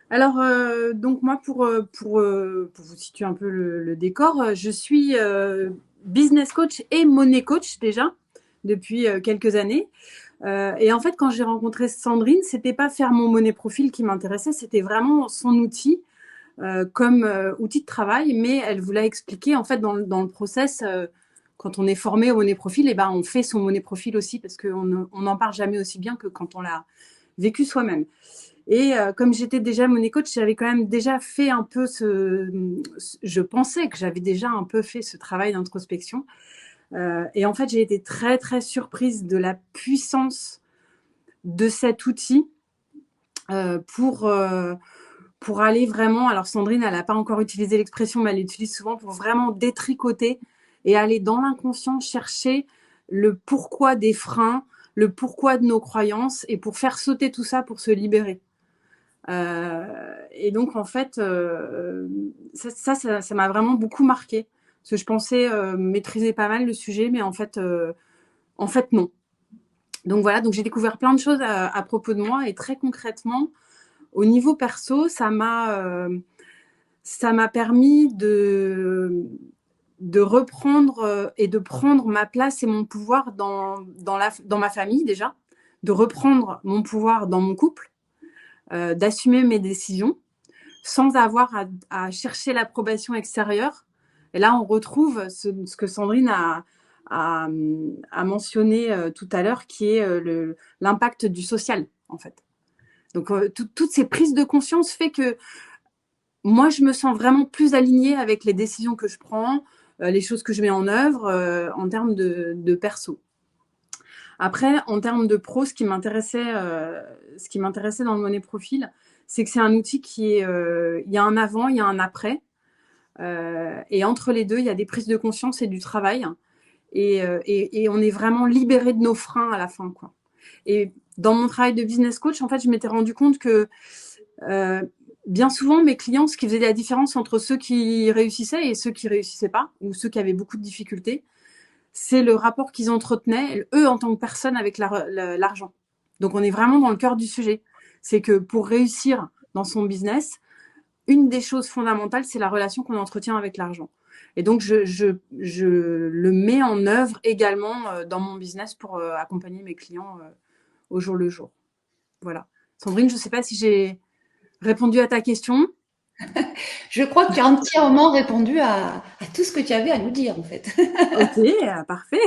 Alors, donc moi, pour vous situer un peu le décor, je suis business coach et money coach déjà depuis quelques années. Et en fait, quand j'ai rencontré Sandrine, c'était pas faire mon money profil qui m'intéressait, c'était vraiment son outil comme outil de travail. Mais elle voulait expliquer en fait dans le process. Quand on est formé au money profil, et ben on fait son money profil aussi parce qu'on n'en parle jamais aussi bien que quand on l'a vécu soi-même. Et comme j'étais déjà money coach, j'avais quand même déjà fait un peu je pensais que j'avais déjà un peu fait ce travail d'introspection. Et en fait, j'ai été très très surprise de la puissance de cet outil euh, pour euh, pour aller vraiment. Alors Sandrine, elle n'a pas encore utilisé l'expression, mais elle l'utilise souvent pour vraiment détricoter et aller dans l'inconscient chercher le pourquoi des freins, le pourquoi de nos croyances, et pour faire sauter tout ça pour se libérer. Et donc, en fait, ça m'a vraiment beaucoup marqué. Parce que je pensais maîtriser pas mal le sujet, mais en fait, non. Donc voilà, donc j'ai découvert plein de choses à propos de moi. Et très concrètement, au niveau perso, ça m'a permis de reprendre et de prendre ma place et mon pouvoir dans ma famille déjà, de reprendre mon pouvoir dans mon couple, d'assumer mes décisions sans avoir à chercher l'approbation extérieure. Et là, on retrouve ce que Sandrine a, a mentionné tout à l'heure, qui est l'impact du social, en fait. Donc, toutes ces prises de conscience fait que moi, je me sens vraiment plus alignée avec les décisions que je prends, les choses que je mets en œuvre en termes de perso. Après, en termes de pro, ce qui m'intéressait dans le Money Profil, c'est que c'est un outil il y a un avant, il y a un après. Et entre les deux, il y a des prises de conscience et du travail. Et on est vraiment libéré de nos freins à la fin, quoi. Et dans mon travail de business coach, en fait, je m'étais rendu compte que euh, bien souvent, mes clients, ce qui faisait la différence entre ceux qui réussissaient et ceux qui réussissaient pas, ou ceux qui avaient beaucoup de difficultés, c'est le rapport qu'ils entretenaient, eux, en tant que personne, avec l'argent. Donc, on est vraiment dans le cœur du sujet. C'est que pour réussir dans son business, une des choses fondamentales, c'est la relation qu'on entretient avec l'argent. Et donc, je le mets en œuvre également dans mon business pour accompagner mes clients au jour le jour. Voilà. Sandrine, je ne sais pas si j'ai répondu à ta question. Je crois que tu as entièrement répondu à tout ce que tu avais à nous dire, en fait. Ok, parfait.